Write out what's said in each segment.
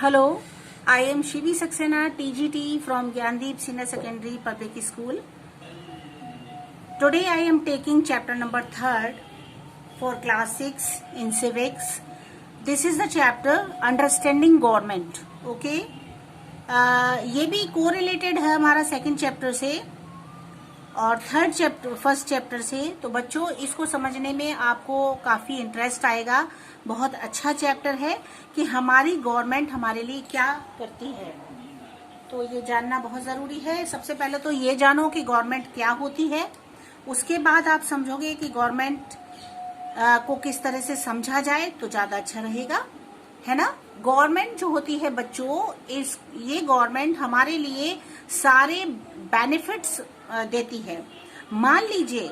Hello, I am Shivi Saxena, TGT from Gyandeep Senior Secondary Public School. Today I am taking chapter number 3rd for class 6 in civics. This is the chapter Understanding Government. Okay, ये भी correlated है हमारा second chapter से और third chapter first chapter से। तो बच्चों इसको समझने में आपको काफी इंटरेस्ट आएगा। बहुत अच्छा चैप्टर है कि हमारी गवर्नमेंट हमारे लिए क्या करती है, तो ये जानना बहुत जरूरी है। सबसे पहले तो ये जानो कि गवर्नमेंट क्या होती है, उसके बाद आप समझोगे कि गवर्नमेंट को किस तरह से समझा जाए तो ज्यादा अच्छा रहेगा, है ना। गवर्नमेंट जो होती है बच्चों, ये गवर्नमेंट हमारे लिए सारे बेनिफिट्स देती है। मान लीजिए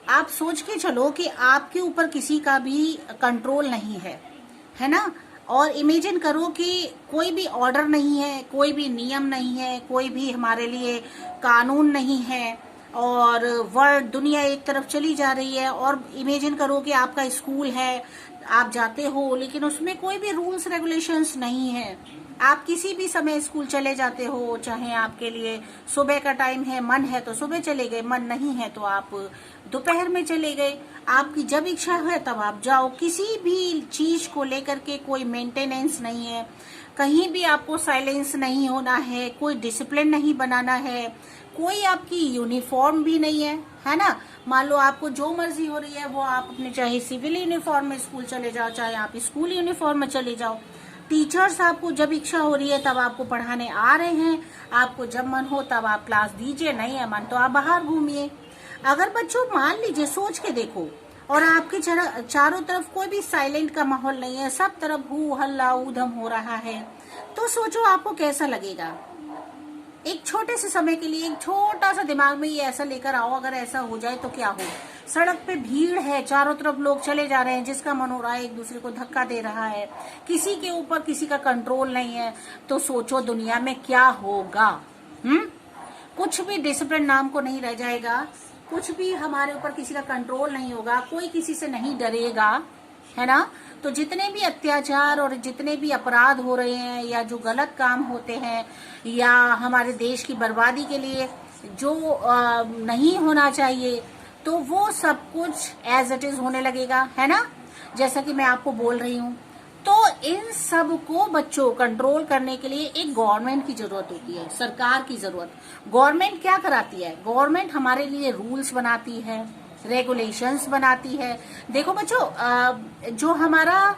आप सोच के चलो कि आपके ऊपर किसी का भी कंट्रोल नहीं है ना, और इमेजिन करो कि कोई भी ऑर्डर नहीं है, कोई भी नियम नहीं है, कोई भी हमारे लिए कानून नहीं है और वर्ल्ड दुनिया एक तरफ चली जा रही है। और इमेजिन करो कि आपका स्कूल है, आप जाते हो लेकिन उसमें कोई भी रूल्स रेगुलेशंस नहीं है। आप किसी भी समय स्कूल चले जाते हो, चाहे आपके लिए सुबह का टाइम है, मन है तो सुबह चले गए, मन नहीं है तो आप दोपहर में चले गए। आपकी जब इच्छा है तब आप जाओ। किसी भी चीज को लेकर के कोई मेंटेनेंस नहीं है, कहीं भी आपको साइलेंस नहीं होना है, कोई डिसिप्लिन नहीं बनाना है, कोई आपकी यूनिफॉर्म भी नहीं है ना। मान लो आपको जो मर्जी हो रही है वो आप अपने चाहे सिविल यूनिफॉर्म में स्कूल चले जाओ, चाहे आप स्कूल यूनिफॉर्म में चले जाओ। टीचर्स आपको जब इच्छा हो रही है तब आपको पढ़ाने आ रहे हैं, आपको जब मन हो तब आप क्लास दीजिए, नहीं है मन तो आप बाहर घूमिए। अगर बच्चों मान लीजिए सोच के देखो और आपके चारों तरफ कोई भी साइलेंट का माहौल नहीं है, सब तरफ हू हल्ला ऊधम हो रहा है, तो सोचो आपको कैसा लगेगा। एक छोटे से समय के लिए एक छोटा सा दिमाग में ये ऐसा लेकर आओ, अगर ऐसा हो जाए तो क्या हो। सड़क पे भीड़ है, चारों तरफ लोग चले जा रहे हैं, जिसका मन हो रहा है एक दूसरे को धक्का दे रहा है, किसी के ऊपर किसी का कंट्रोल नहीं है, तो सोचो दुनिया में क्या होगा। कुछ भी डिसिप्लिन नाम को नहीं रह जाएगा, कुछ भी हमारे ऊपर किसी का कंट्रोल नहीं होगा, कोई किसी से नहीं डरेगा, है ना। तो जितने भी अत्याचार और जितने भी अपराध हो रहे हैं या जो गलत काम होते हैं या हमारे देश की बर्बादी के लिए जो नहीं होना चाहिए, तो वो सब कुछ एज इट इज होने लगेगा, है ना, जैसा कि मैं आपको बोल रही हूँ। तो इन सब को बच्चों कंट्रोल करने के लिए एक गवर्नमेंट की जरूरत होती है, सरकार की जरूरत। गवर्नमेंट क्या कराती है? गवर्नमेंट हमारे लिए रूल्स बनाती है, रेगुलेशंस बनाती है। देखो बच्चों, जो हमारा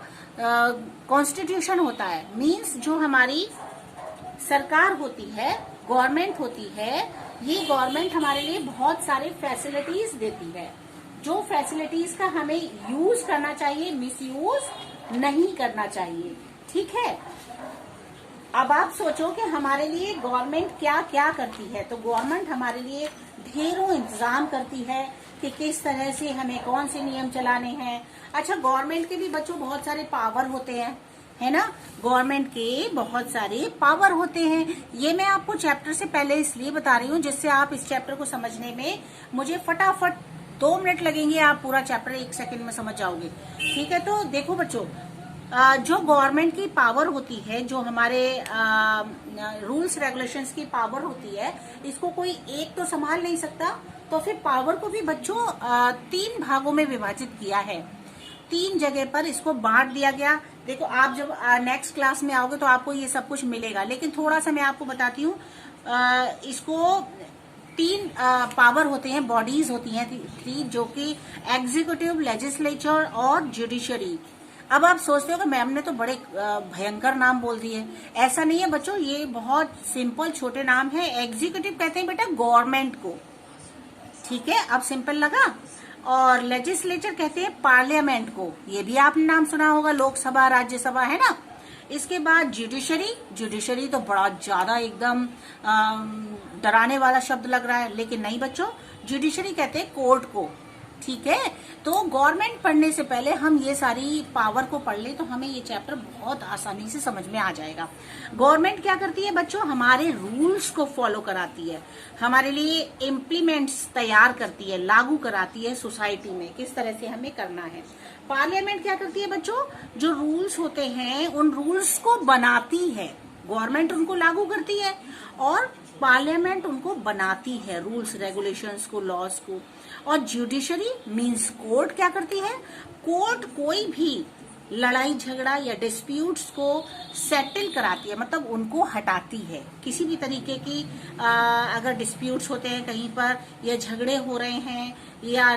कॉन्स्टिट्यूशन होता है, मींस जो हमारी सरकार होती है, गवर्नमेंट होती है, ये गवर्नमेंट हमारे लिए बहुत सारे फैसिलिटीज देती है, जो फैसिलिटीज का हमें यूज करना चाहिए, मिसयूज नहीं करना चाहिए, ठीक है। अब आप सोचो कि हमारे लिए गवर्नमेंट क्या क्या करती है। तो गवर्नमेंट हमारे लिए ढेरों इंतजाम करती है कि किस तरह से हमें कौन से नियम चलाने हैं। अच्छा, गवर्नमेंट के भी बच्चों बहुत सारे पावर होते हैं, है ना। गवर्नमेंट के बहुत सारे पावर होते हैं। ये मैं आपको चैप्टर से पहले इसलिए बता रही हूँ जिससे आप इस चैप्टर को समझने में मुझे फटाफट 2 मिनट लगेंगे, आप पूरा चैप्टर 1 सेकंड में समझ जाओगे, ठीक है। तो देखो बच्चों, जो गवर्नमेंट की पावर होती है, जो हमारे रूल्स रेगुलेशंस की पावर होती है, इसको कोई एक तो संभाल नहीं सकता। तो फिर पावर को भी बच्चों 3 भागों में विभाजित किया है, 3 जगह पर इसको बांट दिया गया। देखो आप जब नेक्स्ट क्लास में आओगे तो आपको ये सब कुछ मिलेगा, लेकिन थोड़ा सा मैं आपको बताती हूँ। इसको 3 पावर होते हैं, बॉडीज होती हैं 3, जो कि एग्जीक्यूटिव, लेजिस्लेचर और जुडिशरी। अब आप सोचते हो कि मैम ने तो बड़े भयंकर नाम बोल दिए। ऐसा नहीं है बच्चों, ये बहुत सिंपल छोटे नाम है। एग्जीक्यूटिव कहते हैं बेटा गवर्नमेंट को, ठीक है, अब सिंपल लगा। और लेजिस्लेचर कहते हैं पार्लियामेंट को, ये भी आपने नाम सुना होगा, लोकसभा राज्यसभा, है ना। इसके बाद जुडिशरी तो बड़ा ज्यादा एकदम डराने वाला शब्द लग रहा है, लेकिन नहीं बच्चों, जुडिशरी कहते हैं कोर्ट को, ठीक है। तो गवर्नमेंट पढ़ने से पहले हम ये सारी पावर को पढ़ ले तो हमें ये चैप्टर बहुत आसानी से समझ में आ जाएगा। गवर्नमेंट क्या करती है बच्चों, हमारे रूल्स को फॉलो कराती है, हमारे लिए इम्प्लीमेंट्स तैयार करती है, लागू कराती है सोसाइटी में किस तरह से हमें करना है। पार्लियामेंट क्या करती है बच्चों, जो रूल्स होते हैं उन रूल्स को बनाती है, गवर्नमेंट उनको लागू करती है और पार्लियामेंट उनको बनाती है रूल्स रेगुलेशंस को, लॉज को। और जुडिशरी मींस कोर्ट क्या करती है, कोर्ट कोई भी लड़ाई झगड़ा या डिस्प्यूट्स को सेटल कराती है, मतलब उनको हटाती है। किसी भी तरीके की अगर डिस्प्यूट्स होते हैं कहीं पर या झगड़े हो रहे हैं या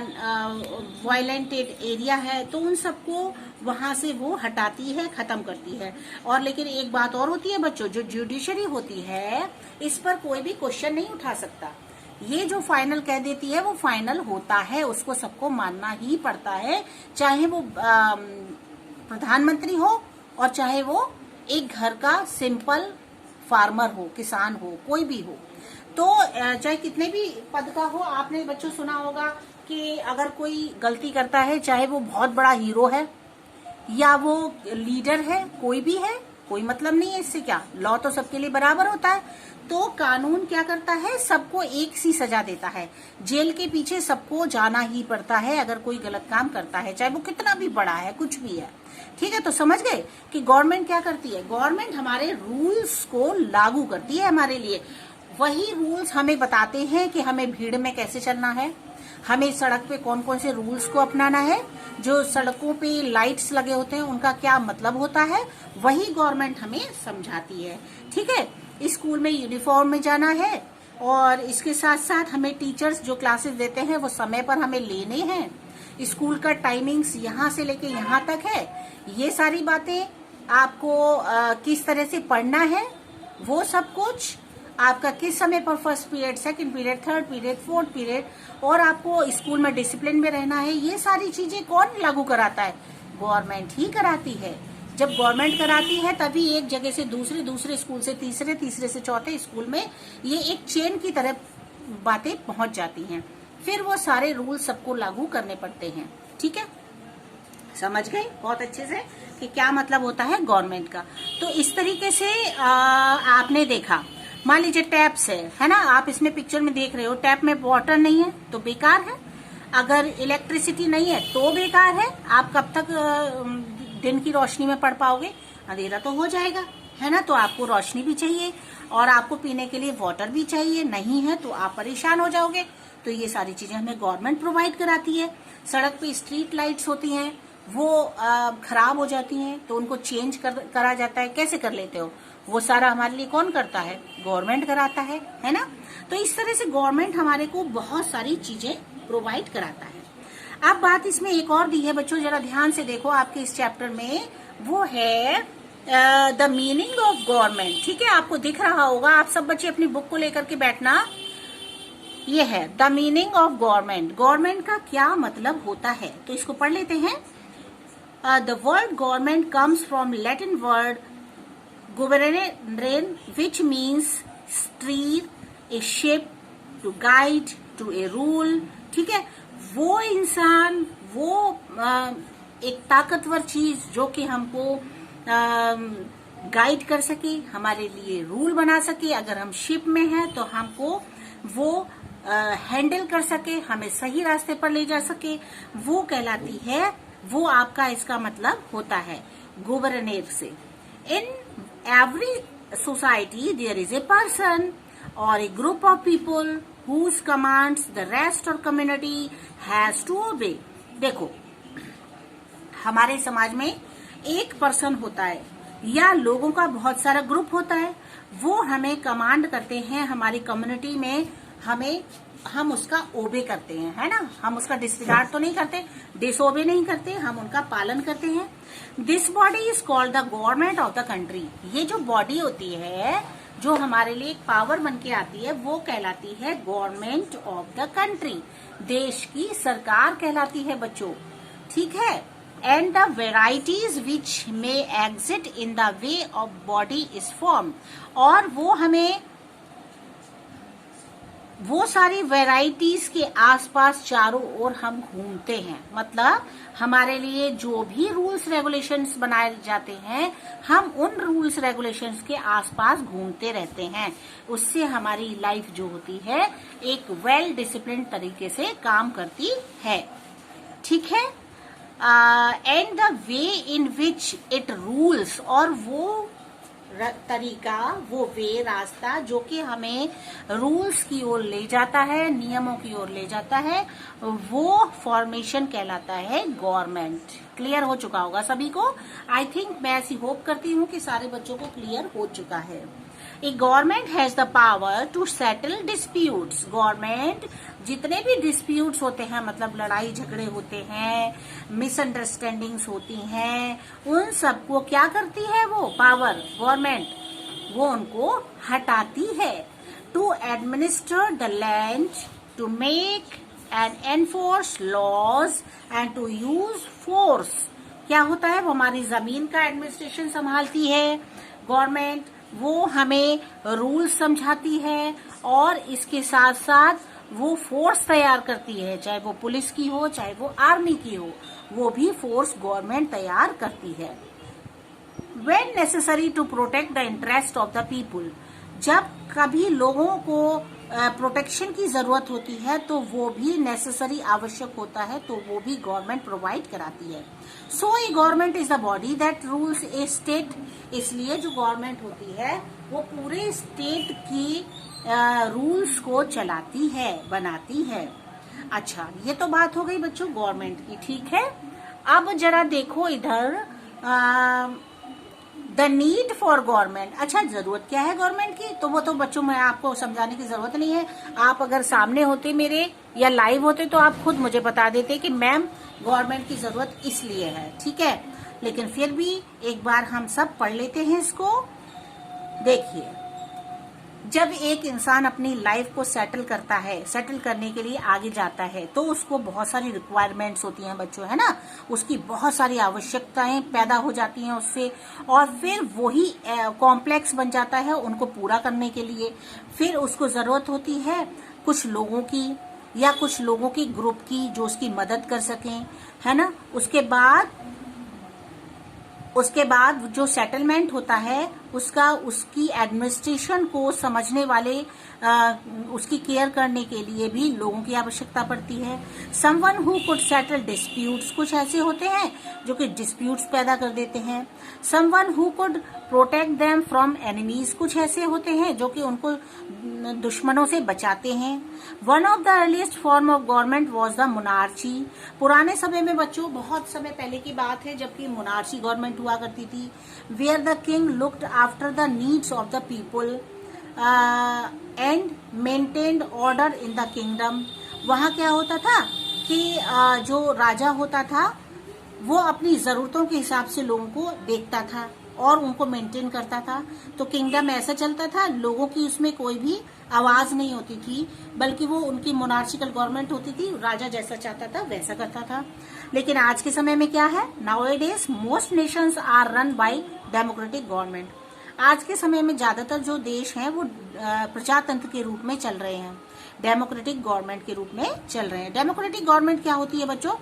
वायलेंटेड एरिया है तो उन सबको वहां से वो हटाती है, खत्म करती है। और लेकिन एक बात और होती है बच्चों, जो जुडिशरी होती है इस पर कोई भी क्वेश्चन नहीं उठा सकता। ये जो फाइनल कह देती है वो फाइनल होता है, उसको सबको मानना ही पड़ता है, चाहे वो प्रधानमंत्री हो और चाहे वो एक घर का सिंपल फार्मर हो, किसान हो, कोई भी हो। तो चाहे कितने भी पद का हो, आपने बच्चों सुना होगा कि अगर कोई गलती करता है, चाहे वो बहुत बड़ा हीरो है या वो लीडर है, कोई भी है, कोई मतलब नहीं है इससे क्या, लॉ तो सबके लिए बराबर होता है। तो कानून क्या करता है, सबको एक सी सजा देता है, जेल के पीछे सबको जाना ही पड़ता है अगर कोई गलत काम करता है, चाहे वो कितना भी बड़ा है, कुछ भी है। ठीक है, तो समझ गए कि गवर्नमेंट क्या करती है, गवर्नमेंट हमारे रूल्स को लागू करती है हमारे लिए। वही रूल्स हमें बताते हैं कि हमें भीड़ में कैसे चलना है, हमें सड़क पे कौन कौन से रूल्स को अपनाना है, जो सड़कों पे लाइट्स लगे होते हैं उनका क्या मतलब होता है, वही गवर्नमेंट हमें समझाती है। ठीक है, स्कूल में यूनिफॉर्म में जाना है और इसके साथ साथ हमें टीचर्स जो क्लासेस देते हैं वो समय पर हमें लेने हैं, स्कूल का टाइमिंग्स यहाँ से लेके यहाँ तक है, ये सारी बातें आपको किस तरह से पढ़ना है वो सब कुछ, आपका किस समय पर first period, second period, third period, fourth period, और आपको स्कूल में डिसिप्लिन में रहना है, ये सारी चीजें कौन लागू कराता है, गवर्नमेंट ही कराती है। जब गवर्नमेंट कराती है तभी एक जगह से दूसरे, दूसरे स्कूल से तीसरे, तीसरे से चौथे स्कूल में ये एक चेन की तरह बातें पहुंच जाती हैं, फिर वो सारे रूल सबको लागू करने पड़ते हैं। ठीक है, समझ गए बहुत अच्छे से कि क्या मतलब होता है गवर्नमेंट का। तो इस तरीके से आपने देखा, मान लीजिए टैप्स है ना, आप इसमें पिक्चर में देख रहे हो, टैप में वाटर नहीं है तो बेकार है, अगर इलेक्ट्रिसिटी नहीं है तो बेकार है, आप कब तक दिन की रोशनी में पढ़ पाओगे, अंधेरा तो हो जाएगा, है ना। तो आपको रोशनी भी चाहिए और आपको पीने के लिए वाटर भी चाहिए, नहीं है तो आप परेशान हो जाओगे। तो ये सारी चीजें हमें गवर्नमेंट प्रोवाइड कराती है। सड़क पे स्ट्रीट लाइट्स होती हैं, वो खराब हो जाती हैं तो उनको चेंज करा जाता है, कैसे कर लेते हो, वो सारा हमारे लिए कौन करता है, गवर्नमेंट कराता है ना। तो इस तरह से गवर्नमेंट हमारे को बहुत सारी चीजें प्रोवाइड कराता है। अब बात इसमें एक और दी है बच्चों, जरा ध्यान से देखो आपके इस चैप्टर में, वो है द मीनिंग ऑफ गवर्नमेंट। ठीक है, आपको दिख रहा होगा, आप सब बच्चे अपनी बुक को लेकर के बैठना। ये है the meaning of government, government का क्या मतलब होता है, तो इसको पढ़ लेते हैं। The word government comes from Latin word governare, which means steer, a ship, to guide, to a rule। ठीक है, वो इंसान, वो एक ताकतवर चीज जो कि हमको गाइड कर सके, हमारे लिए रूल बना सके, अगर हम शिप में हैं तो हमको वो हैंडल कर सके, हमें सही रास्ते पर ले जा सके, वो कहलाती है, वो आपका इसका मतलब होता है गवर्नर से। इन every society there is a person or a group of people whose commands the rest or community has to obey। देखो, हमारे समाज में एक पर्सन होता है या लोगों का बहुत सारा ग्रुप होता है, वो हमें कमांड करते हैं, हमारी कम्युनिटी में हम उसका ओबे करते हैं, है ना, हम उसका डिसरिगार्ड तो नहीं करते, डिसओबे नहीं करते, हम उनका पालन करते हैं। This body is called the government of the country. ये जो बॉडी होती है जो हमारे लिए एक पावर बन के आती है, वो कहलाती है गवर्नमेंट ऑफ द कंट्री, देश की सरकार कहलाती है बच्चों। ठीक है, and the varieties which may exit in the way of body is form, और वो हमें वो सारी वैरायटीज के आसपास चारों ओर हम घूमते हैं। मतलब हमारे लिए जो भी रूल्स रेगुलेशंस बनाए जाते हैं, हम उन रूल्स रेगुलेशंस के आसपास घूमते रहते हैं। उससे हमारी लाइफ जो होती है एक वेल डिसिप्लिन तरीके से काम करती है। ठीक है। And the way in which it rules, और वो तरीका, वो वे, रास्ता जो कि हमें रूल्स की ओर ले जाता है, नियमों की ओर ले जाता है, वो फॉर्मेशन कहलाता है गवर्नमेंट। क्लियर हो चुका होगा सभी को? आई थिंक मैं ऐसी होप करती हूँ कि सारे बच्चों को क्लियर हो चुका है। A government has the power to settle disputes. Government जितने भी डिस्प्यूट्स होते हैं, मतलब लड़ाई झगड़े होते हैं, मिसअंडरस्टैंडिंग्स होती हैं, उन सबको क्या करती है वो पावर, गवर्नमेंट, वो उनको हटाती है। To administer the land, to make and enforce laws and to use force. क्या होता है? वो हमारी जमीन का एडमिनिस्ट्रेशन संभालती है गवर्नमेंट, वो हमें रूल्स समझाती है, और इसके साथ साथ वो फोर्स तैयार करती है, चाहे वो पुलिस की हो, चाहे वो आर्मी की हो, वो भी फोर्स गवर्नमेंट तैयार करती है। When necessary to protect the interest of the people, जब कभी लोगों को प्रोटेक्शन की जरूरत होती है तो वो भी नेसेसरी, आवश्यक होता है, तो वो भी गवर्नमेंट प्रोवाइड कराती है। So a government is the body that rules a state. इसलिए जो गवर्नमेंट होती है वो पूरे स्टेट की रूल्स को चलाती है, बनाती है। अच्छा, ये तो बात हो गई बच्चों गवर्नमेंट की। ठीक है, अब जरा देखो इधर द नीड फॉर गवर्नमेंट। अच्छा, जरूरत क्या है गवर्नमेंट की? तो वो तो बच्चों में आपको समझाने की जरूरत नहीं है। आप अगर सामने होते मेरे या लाइव होते तो आप खुद मुझे बता देते कि मैम गवर्नमेंट की जरूरत इसलिए है। ठीक है, लेकिन फिर भी एक बार हम सब पढ़ लेते हैं इसको। देखिए, जब एक इंसान अपनी लाइफ को सेटल करता है, सेटल करने के लिए आगे जाता है, तो उसको बहुत सारी रिक्वायरमेंट्स होती हैं बच्चों, है ना। उसकी बहुत सारी आवश्यकताएं पैदा हो जाती हैं उससे, और फिर वही कॉम्प्लेक्स बन जाता है उनको पूरा करने के लिए। फिर उसको जरूरत होती है कुछ लोगों की या कुछ लोगों की ग्रुप की जो उसकी मदद कर सकें, है ना। उसके बाद जो सेटलमेंट होता है उसका, उसकी एडमिनिस्ट्रेशन को समझने वाले, उसकी केयर करने के लिए भी लोगों की आवश्यकता पड़ती है। Someone who could settle disputes, कुछ ऐसे होते हैं जो कि डिस्प्यूट्स पैदा कर देते हैं। Someone who could protect them from enemies, कुछ ऐसे होते हैं जो कि उनको दुश्मनों से बचाते हैं। One of the earliest form of government was the monarchy. पुराने समय में बच्चों, बहुत समय पहले की बात है जबकि मोनार्ची गवर्नमेंट हुआ करती थी। Where the king looked after the needs of the people and maintained order in the kingdom. वहाँ क्या होता था कि जो राजा होता था वो अपनी जरूरतों के हिसाब से लोगों को देखता था और उनको मेंटेन करता था। तो किंगडम ऐसा चलता था, लोगों की उसमें कोई भी आवाज नहीं होती थी, बल्कि वो उनकी मोनार्चिकल गवर्नमेंट होती थी, राजा जैसा चाहता था वैसा करता था। लेकिन आज के समय में क्या है? Nowadays most nations are run by democratic government. आज के समय में ज्यादातर जो देश हैं वो प्रजातंत्र के रूप में चल रहे हैं, डेमोक्रेटिक गवर्नमेंट के रूप में चल रहे हैं। डेमोक्रेटिक गवर्नमेंट क्या होती है बच्चों?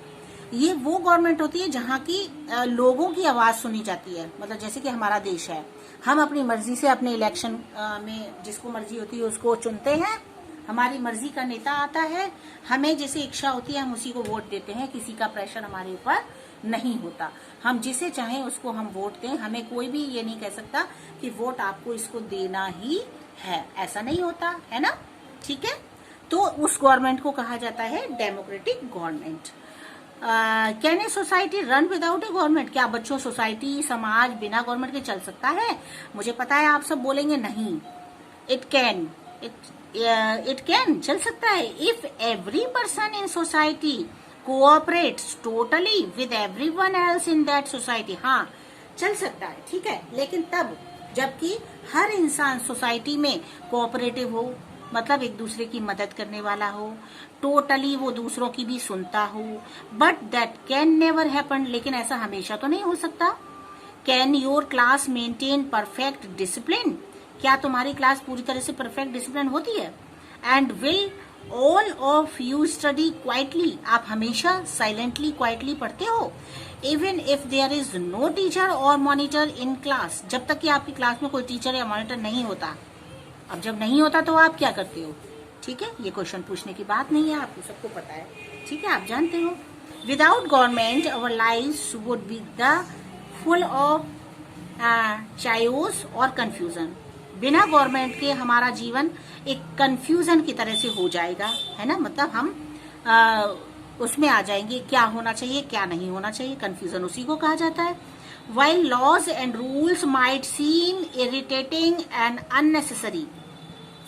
ये वो गवर्नमेंट होती है जहाँ की लोगों की आवाज सुनी जाती है। मतलब जैसे कि हमारा देश है, हम अपनी मर्जी से अपने इलेक्शन में जिसको मर्जी होती है उसको चुनते हैं, हमारी मर्जी का नेता आता है, हमें जैसे इच्छा होती है हम उसी को वोट देते हैं, किसी का प्रेशर हमारे ऊपर नहीं होता, हम जिसे चाहें उसको हम वोट दें। हमें कोई भी ये नहीं कह सकता कि वोट आपको इसको देना ही है, ऐसा नहीं होता है ना। ठीक है, तो उस गवर्नमेंट को कहा जाता है democratic government. Can a society run without A government? क्या बच्चों सोसाइटी, समाज बिना गवर्नमेंट के चल सकता है? मुझे पता है आप सब बोलेंगे नहीं। इट कैन चल सकता है if every person in society cooperates totally with everyone else in that society. हाँ, चल सकता है, ठीक है, लेकिन तब जबकि हर इंसान सोसाइटी में कोऑपरेटिव हो, मतलब एक दूसरे की मदद करने वाला हो, टोटली वो दूसरों की भी सुनता हो। But that can never happen, लेकिन ऐसा हमेशा तो नहीं हो सकता। Can your class maintain perfect discipline? क्या तुम्हारी क्लास पूरी तरह से परफेक्ट डिसिप्लिन होती है? And will all of you study quietly, आप हमेशा साइलेंटली क्वाइटली पढ़ते हो, even if there is no teacher और मॉनिटर इन क्लास, जब तक कि आपकी क्लास में कोई टीचर या मॉनिटर नहीं होता। अब जब नहीं होता तो आप क्या करते हो? ठीक है, ये क्वेश्चन पूछने की बात नहीं है, आपको सबको पता है, ठीक है, आप जानते हो। Without government our lives would be the full of chaos और कंफ्यूजन, बिना गवर्नमेंट के हमारा जीवन एक कंफ्यूजन की तरह से हो जाएगा, है ना, मतलब हम उसमें आ जाएंगे, क्या होना चाहिए क्या नहीं होना चाहिए, कंफ्यूजन उसी को कहा जाता है। While laws and rules might seem irritating and unnecessary,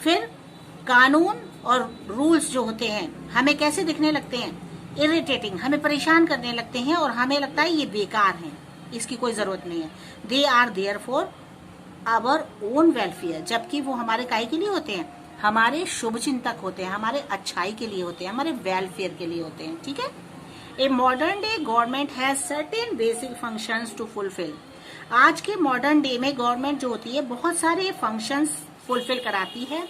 फिर कानून और रूल्स जो होते हैं हमें कैसे दिखने लगते हैं? इरिटेटिंग, हमें परेशान करने लगते हैं और हमें लगता है ये बेकार है, इसकी कोई जरूरत नहीं है। They are there for our own welfare, जबकि वो हमारे काहे के लिए होते हैं? हमारे शुभ चिंतक होते हैं, हमारे अच्छाई के लिए होते हैं, हमारे वेलफेयर के लिए होते हैं, ठीक है। A modern day government has certain basic functions to fulfil, आज के मॉडर्न डे में गवर्नमेंट जो होती है बहुत सारे फंक्शंस फुलफिल कराती है,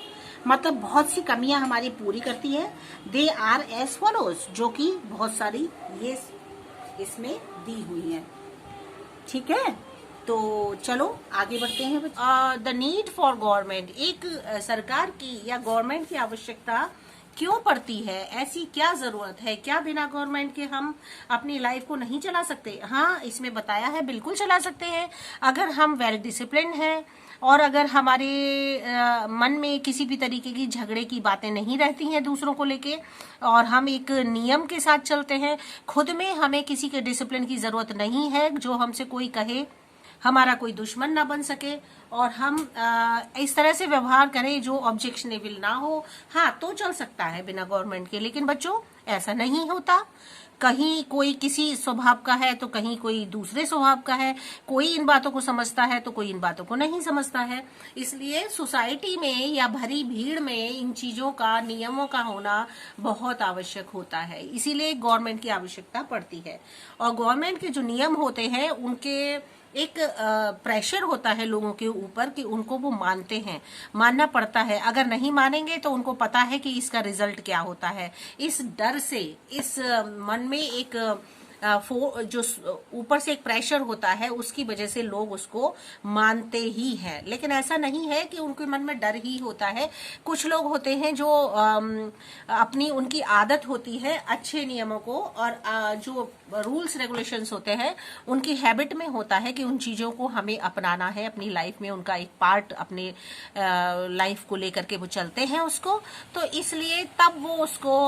मतलब बहुत सी कमियां हमारी पूरी करती है। दे आर एज फॉलोज, जो कि बहुत सारी ये इसमें दी हुई है, ठीक है। तो चलो आगे बढ़ते हैं। द नीड फॉर गवर्नमेंट, एक सरकार की या गवर्नमेंट की आवश्यकता क्यों पड़ती है? ऐसी क्या जरूरत है? क्या बिना गवर्नमेंट के हम अपनी लाइफ को नहीं चला सकते? हाँ, इसमें बताया है बिल्कुल चला सकते हैं, अगर हम वेल डिसिप्लिन हैं और अगर हमारे मन में किसी भी तरीके की झगड़े की बातें नहीं रहती हैं दूसरों को लेके, और हम एक नियम के साथ चलते हैं, खुद में हमें किसी के डिसिप्लिन की जरूरत नहीं है, जो हमसे कोई कहे हमारा कोई दुश्मन ना बन सके, और हम इस तरह से व्यवहार करें जो ऑब्जेक्शनेबल ना हो, हाँ तो चल सकता है बिना गवर्नमेंट के। लेकिन बच्चों ऐसा नहीं होता, कहीं कोई किसी स्वभाव का है तो कहीं कोई दूसरे स्वभाव का है, कोई इन बातों को समझता है तो कोई इन बातों को नहीं समझता है। इसलिए सोसाइटी में या भरी भीड़ में इन चीजों का, नियमों का होना बहुत आवश्यक होता है, इसीलिए गवर्नमेंट की आवश्यकता पड़ती है। और गवर्नमेंट के जो नियम होते हैं उनके एक प्रेशर होता है लोगों के ऊपर कि उनको वो मानते हैं, मानना पड़ता है, अगर नहीं मानेंगे तो उनको पता है कि इसका रिजल्ट क्या होता है। इस डर से, इस मन में एक जो ऊपर से एक प्रेशर होता है, उसकी वजह से लोग उसको मानते ही हैं। लेकिन ऐसा नहीं है कि उनके मन में डर ही होता है, कुछ लोग होते हैं जो अपनी उनकी आदत होती है अच्छे नियमों को, और जो रूल्स रेगुलेशंस होते हैं उनकी हैबिट में होता है कि उन चीजों को हमें अपनाना है अपनी लाइफ में, उनका एक पार्ट अपने लाइफ को लेकर के वो चलते हैं उसको, तो इसलिए तब वो उसको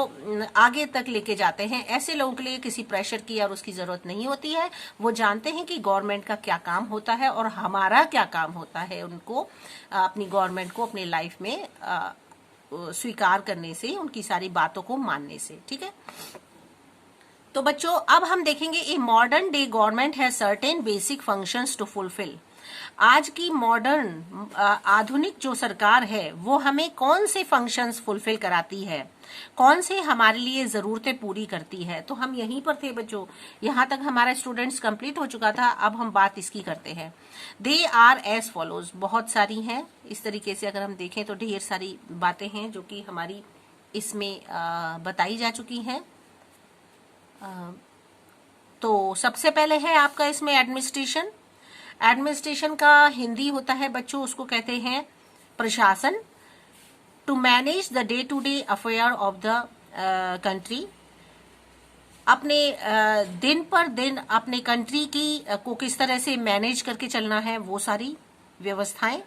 आगे तक लेके जाते हैं। ऐसे लोगों के लिए किसी प्रेशर की और उसकी जरूरत नहीं होती है, वो जानते हैं कि गवर्नमेंट का क्या काम होता है और हमारा क्या काम होता है, उनको अपनी गवर्नमेंट को अपनी लाइफ में स्वीकार करने से, उनकी सारी बातों को मानने से, ठीक है। तो बच्चों अब हम देखेंगे a modern day government has certain basic functions to fulfil, आज की मॉडर्न आधुनिक जो सरकार है वो हमें कौन से फंक्शंस फुलफिल कराती है, कौन से हमारे लिए जरूरतें पूरी करती है। तो हम यहीं पर थे बच्चों, यहाँ तक हमारा स्टूडेंट्स कंप्लीट हो चुका था, अब हम बात इसकी करते हैं। दे आर एज फॉलोज, बहुत सारी हैं इस तरीके से, अगर हम देखें तो ढेर सारी बातें हैं जो कि हमारी इसमें बताई जा चुकी हैं। तो सबसे पहले है आपका इसमें एडमिनिस्ट्रेशन। एडमिनिस्ट्रेशन का हिंदी होता है बच्चों, उसको कहते हैं प्रशासन। To manage the day to day affair of the country, अपने दिन पर दिन अपने कंट्री की को किस तरह से मैनेज करके चलना है, वो सारी व्यवस्थाएं।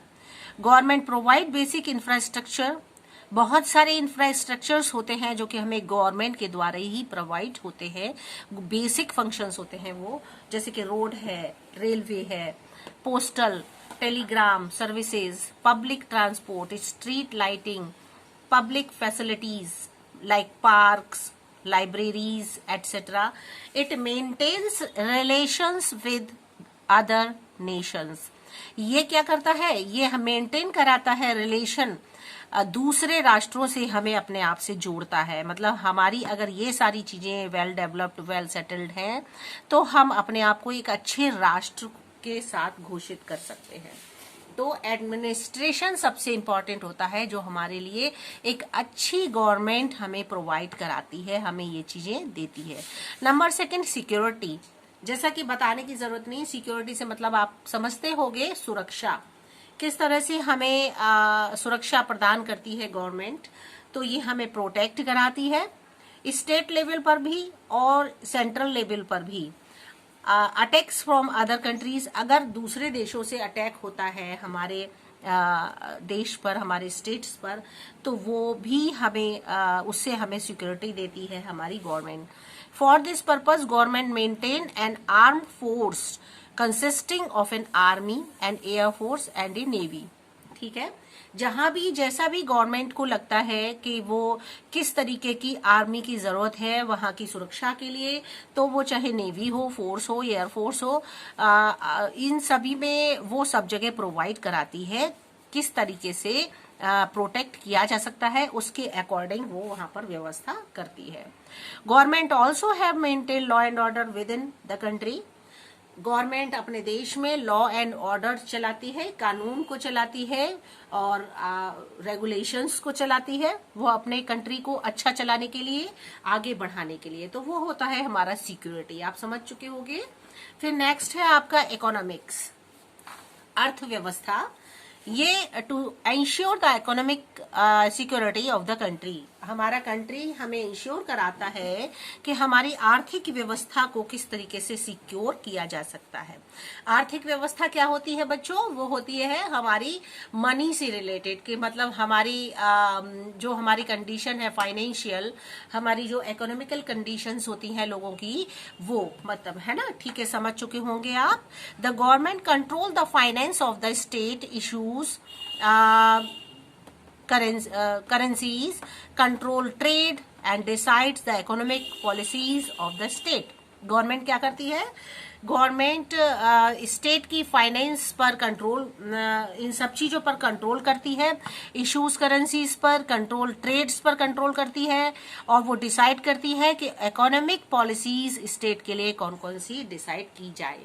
गवर्नमेंट प्रोवाइड बेसिक इंफ्रास्ट्रक्चर, बहुत सारे इंफ्रास्ट्रक्चर्स होते हैं जो कि हमें गवर्नमेंट के द्वारा ही प्रोवाइड होते हैं, बेसिक फंक्शंस होते हैं वो, जैसे कि रोड है, रेलवे है, postal, telegram services, public transport, street lighting, public facilities like parks, libraries etcetera. It maintains relations with other nations, ये क्या करता है, ये मेंटेन कराता है रिलेशन दूसरे राष्ट्रों से, हमें अपने आप से जोड़ता है। मतलब हमारी अगर ये सारी चीजें वेल डेवलप्ड, वेल सेटल्ड हैं, तो हम अपने आप को एक अच्छे राष्ट्र के साथ घोषित कर सकते हैं, तो एडमिनिस्ट्रेशन सबसे इंपॉर्टेंट होता है, जो हमारे लिए एक अच्छी गवर्नमेंट हमें प्रोवाइड कराती है, हमें ये चीजें देती है। Number second, security. जैसा कि बताने की जरूरत नहीं, सिक्योरिटी से मतलब आप समझते होंगे सुरक्षा, किस तरह से हमें सुरक्षा प्रदान करती है गवर्नमेंट। तो ये हमें प्रोटेक्ट कराती है स्टेट लेवल पर भी और सेंट्रल लेवल पर भी। अटैक्स फ्रॉम अदर कंट्रीज, अगर दूसरे देशों से अटैक होता है हमारे देश पर, हमारे स्टेट्स पर, तो वो भी हमें उससे हमें सिक्योरिटी देती है हमारी government. For this purpose government maintain an armed force consisting of an army and air force and A navy. ठीक है, जहां भी जैसा भी गवर्नमेंट को लगता है कि वो किस तरीके की आर्मी की जरूरत है वहां की सुरक्षा के लिए, तो वो चाहे नेवी हो, फोर्स हो, एयर फोर्स हो, इन सभी में वो सब जगह प्रोवाइड कराती है। किस तरीके से प्रोटेक्ट किया जा सकता है उसके अकॉर्डिंग वो वहां पर व्यवस्था करती है। Government also have maintain law and order with in the country. Government अपने देश में लॉ एंड ऑर्डर चलाती है, कानून को चलाती है और रेगुलेशंस को चलाती है, वो अपने कंट्री को अच्छा चलाने के लिए, आगे बढ़ाने के लिए। तो वो होता है हमारा सिक्योरिटी, आप समझ चुके होंगे। फिर नेक्स्ट है आपका इकोनॉमिक्स, अर्थव्यवस्था। ये to ensure the economic security of the country, हमारा कंट्री हमें इंश्योर कराता है कि हमारी आर्थिक व्यवस्था को किस तरीके से सिक्योर किया जा सकता है। आर्थिक व्यवस्था क्या होती है बच्चों? वो होती है हमारी मनी से रिलेटेड, कि मतलब हमारी जो हमारी कंडीशन है फाइनेंशियल, हमारी जो इकोनॉमिकल कंडीशंस होती हैं लोगों की, वो मतलब है ना। ठीक है, समझ चुके होंगे आप। The government control the finance of the state, issues currencies, control trade and decides the economic policies of the state। Government क्या करती है? गवर्नमेंट स्टेट की फाइनेंस पर कंट्रोल, इन सब चीजों पर कंट्रोल करती है, इश्यूज करेंसीज पर कंट्रोल, ट्रेड्स पर कंट्रोल करती है, और वो डिसाइड करती है कि इकोनॉमिक पॉलिसीज स्टेट के लिए कौन कौन सी डिसाइड की जाए।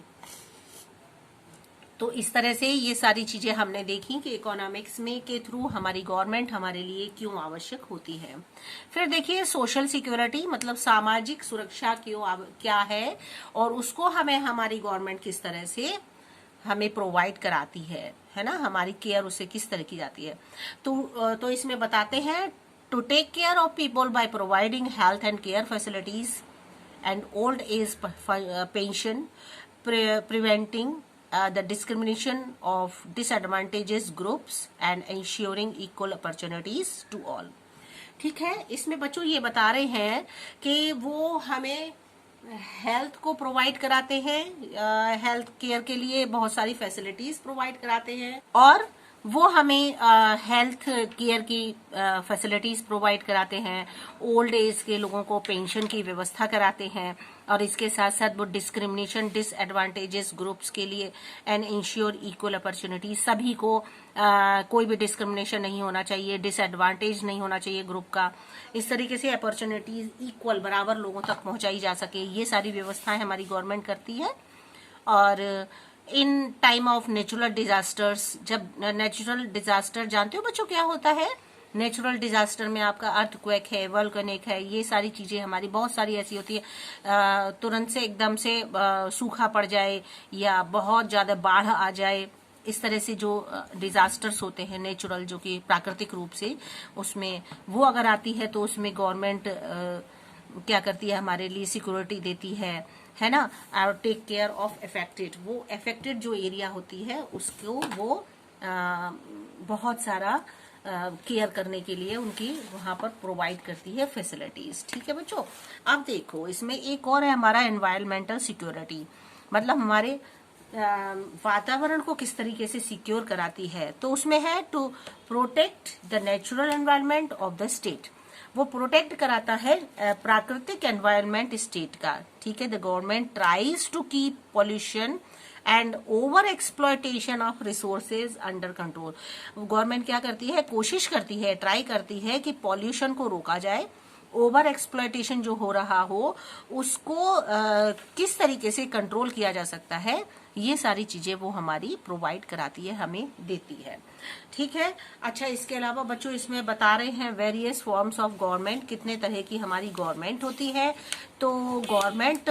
तो इस तरह से ये सारी चीजें हमने देखी कि इकोनॉमिक्स में के थ्रू हमारी गवर्नमेंट हमारे लिए क्यों आवश्यक होती है। फिर देखिए सोशल सिक्योरिटी, मतलब सामाजिक सुरक्षा क्यों क्या है, और उसको हमें हमारी गवर्नमेंट किस तरह से हमें प्रोवाइड कराती है ना, हमारी केयर उससे किस तरह की जाती है। तो इसमें बताते हैं, to take care of people by providing health and care facilities and old age pension, preventing the discrimination of disadvantaged groups and ensuring equal opportunities to all। ठीक है, इसमें बच्चों ये बता रहे हैं कि वो हमें हेल्थ को प्रोवाइड कराते हैं, हेल्थ केयर के लिए बहुत सारी फैसिलिटीज प्रोवाइड कराते हैं, और वो हमें हेल्थ केयर की फैसिलिटीज प्रोवाइड कराते हैं, ओल्ड एज के लोगों को पेंशन की व्यवस्था कराते हैं, और इसके साथ साथ वो डिस्क्रिमिनेशन, डिसएडवांटेजेस ग्रुप्स के लिए एंड इंश्योर इक्वल अपॉर्चुनिटी, सभी को कोई भी डिस्क्रिमिनेशन नहीं होना चाहिए, डिसएडवांटेज नहीं होना चाहिए ग्रुप का, इस तरीके से अपॉर्चुनिटीज इक्वल बराबर लोगों तक पहुंचाई जा सके, ये सारी व्यवस्थाएं हमारी गवर्नमेंट करती है। और in time of natural disasters, जब नेचुरल डिजास्टर, जानते हो बच्चों क्या होता है? नेचुरल डिजास्टर में आपका अर्थक्वेक है, वोल्केनिक है, ये सारी चीजें हमारी बहुत सारी ऐसी होती है, तुरंत से एकदम से सूखा पड़ जाए या बहुत ज्यादा बाढ़ आ जाए, इस तरह से जो डिजास्टर्स होते हैं नेचुरल, जो कि प्राकृतिक रूप से, उसमें वो अगर आती है तो उसमें गवर्नमेंट क्या करती है, हमारे लिए सिक्योरिटी देती है ना, और टेक केयर ऑफ अफेक्टेड, वो अफेक्टेड जो एरिया होती है उसको वो बहुत सारा केयर करने के लिए उनकी वहां पर प्रोवाइड करती है फैसिलिटीज। ठीक है बच्चों, अब देखो इसमें एक और है हमारा एनवायरमेंटल सिक्योरिटी, मतलब हमारे वातावरण को किस तरीके से सिक्योर कराती है। तो उसमें है to protect the natural environment of the state, वो प्रोटेक्ट कराता है प्राकृतिक एनवायरनमेंट स्टेट का। ठीक है, the government tries to keep pollution and over exploitation of resources under control. Government क्या करती है, कोशिश करती है, ट्राई करती है कि पॉल्यूशन को रोका जाए, ओवर एक्सप्लॉयटेशन जो हो रहा हो उसको किस तरीके से कंट्रोल किया जा सकता है, ये सारी चीजें वो हमारी प्रोवाइड कराती है, हमें देती है। ठीक है। अच्छा, इसके अलावा बच्चों इसमें बता रहे हैं वेरियस फॉर्म्स ऑफ गवर्नमेंट, कितने तरह की हमारी गवर्नमेंट होती है। तो गवर्नमेंट,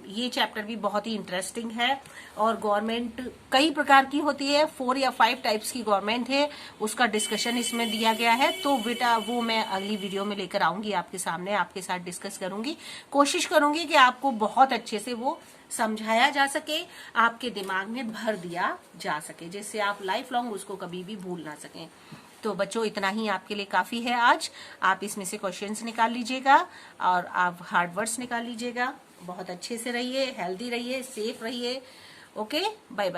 ये चैप्टर भी बहुत ही इंटरेस्टिंग है और गवर्नमेंट कई प्रकार की होती है, 4 या 5 टाइप्स की गवर्नमेंट है, उसका डिस्कशन इसमें दिया गया है। तो बेटा वो मैं अगली वीडियो में लेकर आऊंगी आपके सामने, आपके साथ डिस्कस करूंगी, कोशिश करूंगी कि आपको बहुत अच्छे से वो समझाया जा सके, आपके दिमाग में भर दिया जा सके, जिससे आप लाइफ लॉन्ग उसको कभी भी भूल ना सकें। तो बच्चों इतना ही आपके लिए काफी है आज। आप इसमें से क्वेश्चंस निकाल लीजिएगा और आप हार्ड वर्ड्स निकाल लीजिएगा। बहुत अच्छे से रहिए, हेल्दी रहिए, सेफ रहिए। Okay, bye bye.